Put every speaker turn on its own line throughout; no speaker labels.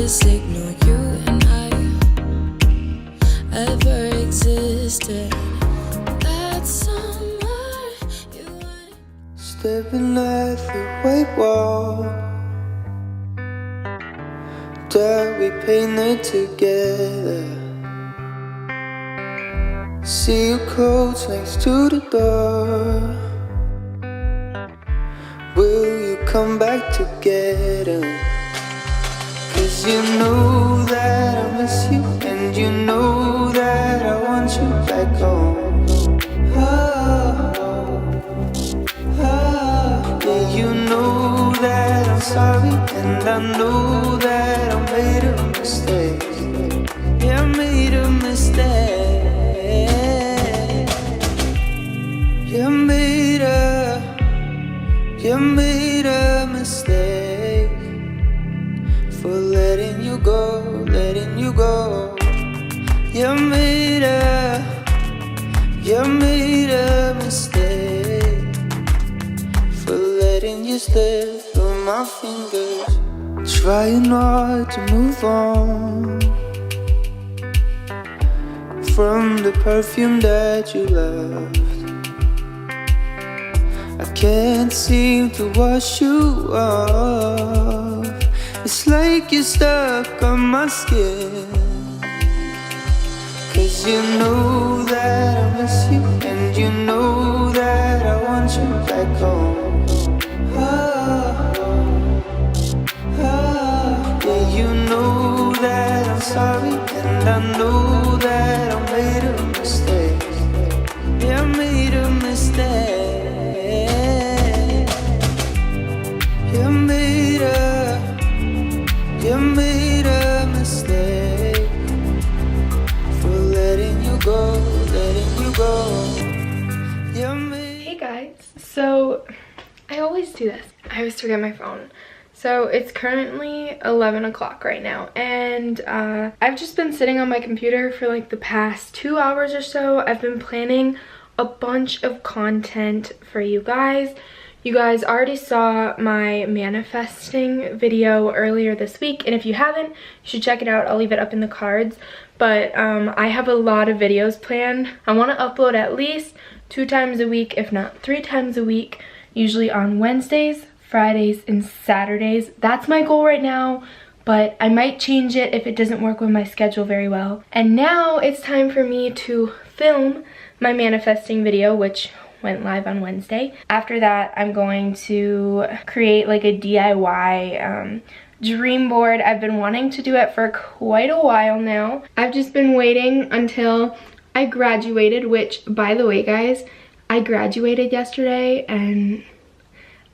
to signal you and I ever existed. That summer you went
stepping at the white wall that we painted together. See your clothes next to the door. Will you come back together? 'Cause you know that I miss you, and you know that I want you back home. Yeah, you know that I'm sorry, and I know that I made a mistake. Yeah, I made a mistake. You made a mistake for letting you go, letting you go. You made a mistake for letting you slip through my fingers. Trying hard to move on from the perfume that you left. I can't seem to wash you off. It's like you're stuck on my skin. 'Cause you know that I miss you, and you know that I want you back home. Yeah, you know that I'm sorry, and I know that I made a mistake. Yeah, I made a mistake. You made a mistake for letting you go, letting you go.
Hey guys, so I always do this. I always forget my phone. So it's currently 11 o'clock right now, and I've just been sitting on my computer for like the past 2 hours or so. I've been planning a bunch of content for you guys. You guys already saw my manifesting video earlier this week, and if you haven't, you should check it out. I'll leave it up in the cards. But I have a lot of videos planned. I want to upload at least 2 times a week, if not 3 times a week, usually on Wednesdays, Fridays, and Saturdays. That's my goal right now, but I might change it if it doesn't work with my schedule very well. And now it's time for me to film my manifesting video, which went live on Wednesday. After that, I'm going to create like a DIY dream board. I've been wanting to do it for quite a while now. I've just been waiting until I graduated, which, by the way, guys, I graduated yesterday, and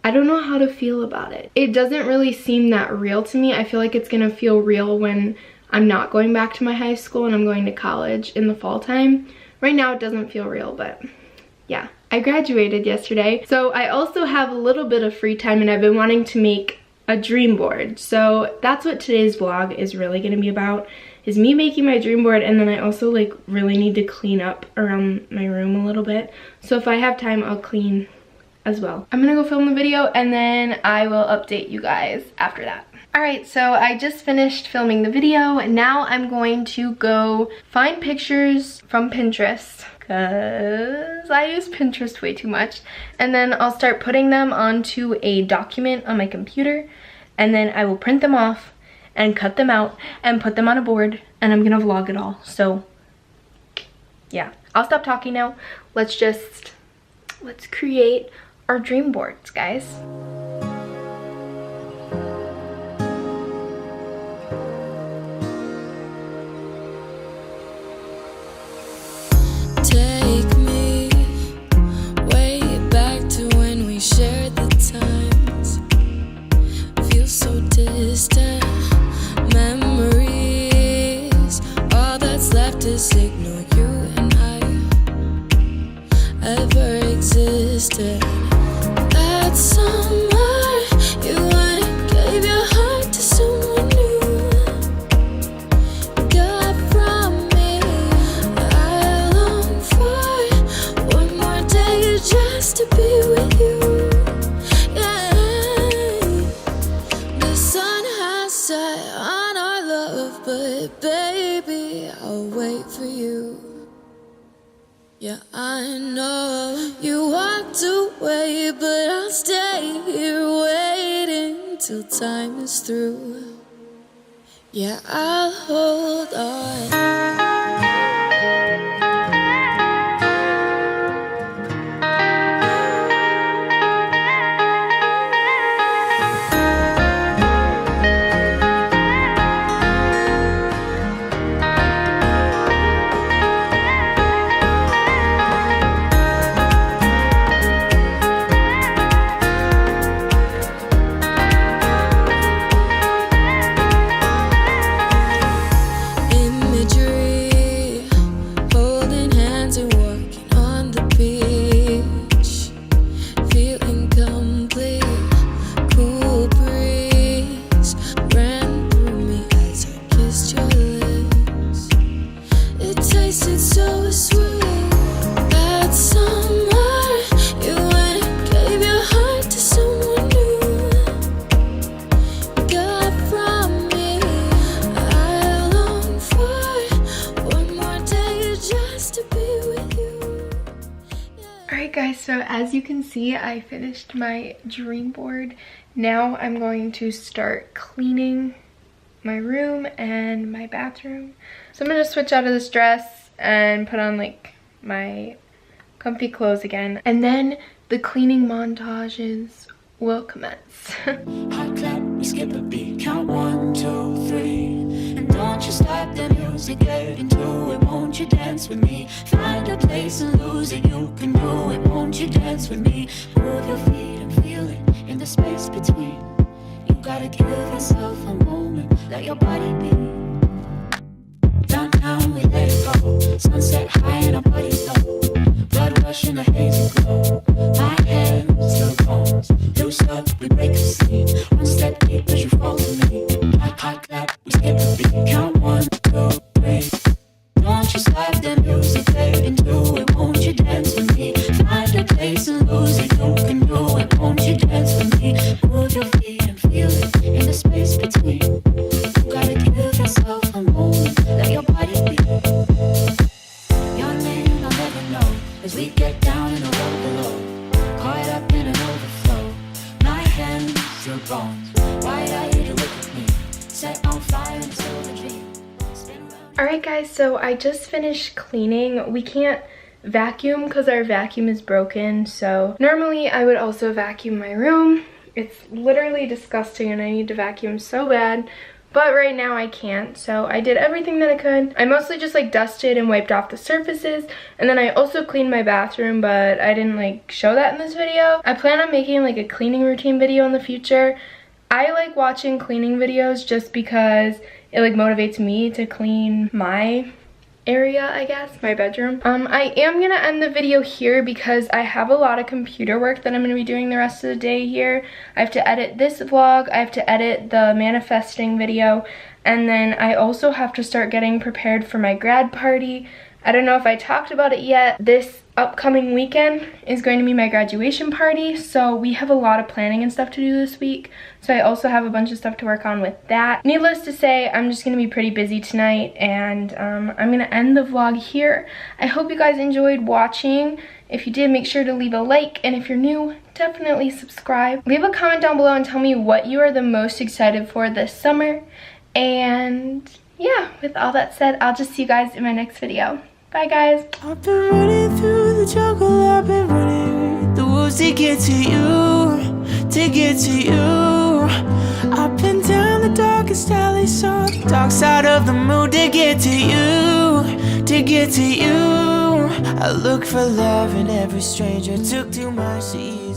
I don't know how to feel about it. It doesn't really seem that real to me. I feel like it's gonna feel real when I'm not going back to my high school and I'm going to college in the fall time. Right now, it doesn't feel real, but yeah. I graduated yesterday, so I also have a little bit of free time, and I've been wanting to make a dream board. So that's what today's vlog is really going to be about, is me making my dream board. And then I also like really need to clean up around my room a little bit, so if I have time, I'll clean as well. I'm gonna go film the video, and then I will update you guys after that. Alright, so I just finished filming the video, and now I'm going to go find pictures from Pinterest, because I use Pinterest way too much, and then I'll start putting them onto a document on my computer, and then I will print them off and cut them out and put them on a board, and I'm gonna vlog it all. So yeah, I'll stop talking now. Let's create our dream boards, guys.
take me way back to when we shared the times. Feel so distant. Memories, all that's left is signal you and I ever existed. That summer wait for you. Yeah, I know you walked away, but I'll stay here waiting till time is through. Yeah, I'll hold on.
Guys, so as you can see, I finished my dream board. Now I'm going to start cleaning my room and my bathroom. So I'm gonna switch out of this dress and put on like my comfy clothes again, and then the cleaning montages will commence.
Hot clap, we skip a beat, count 1, 2, 3. And don't you stop the music, get into it, won't you dance with me? Find a place and lose it, you can do it, won't you dance with me? Move your feet and feel it, in the space between. You gotta give yourself a moment, let your body be. Downtown we let it go, sunset high and our bodies low. Blood rush in a hazy glow, my hands to bones. Loose up, we break the scene, one step deep as you fall to me. Hot clap, we skip a beat, count 1, 2, 3. Don't you stop the music, get into it, won't you dance with me? Find a place and lose it, you can do it, won't you dance with me? Move your feet and feel it, in the space between. You gotta give yourself a moment, let your body be. Your name I'll never know, as we get down in the road below. Caught up in an overflow, my hands, your bones. Wide-eyed, you look at me, set on fire until the dream.
Alright guys, so I just finished cleaning. We can't vacuum because our vacuum is broken, so normally I would also vacuum my room. It's literally disgusting and I need to vacuum so bad, but right now I can't, so I did everything that I could. I mostly just like dusted and wiped off the surfaces, and then I also cleaned my bathroom, but I didn't like show that in this video. I plan on making like a cleaning routine video in the future. I like watching cleaning videos just because it like motivates me to clean my area, I guess, my bedroom. I am gonna end the video here because I have a lot of computer work that I'm gonna be doing the rest of the day here. I have to edit this vlog, I have to edit the manifesting video, and then I also have to start getting prepared for my grad party. I don't know if I talked about it yet. This upcoming weekend is going to be my graduation party, so we have a lot of planning and stuff to do this week. So I also have a bunch of stuff to work on with that. Needless to say, I'm just going to be pretty busy tonight, and I'm going to end the vlog here. I hope you guys enjoyed watching. If you did, make sure to leave a like, and if you're new, definitely subscribe. Leave a comment down below and tell me what you are the most excited for this summer. And yeah, with all that said, I'll just see you guys in my next video. Bye guys.
I've been running through the jungle, I've been running the woods to get to you, to get to you. I've been down the darkest alley, saw the dark side of the moon to get to you, to get to you. I look for love in every stranger, took too much to ease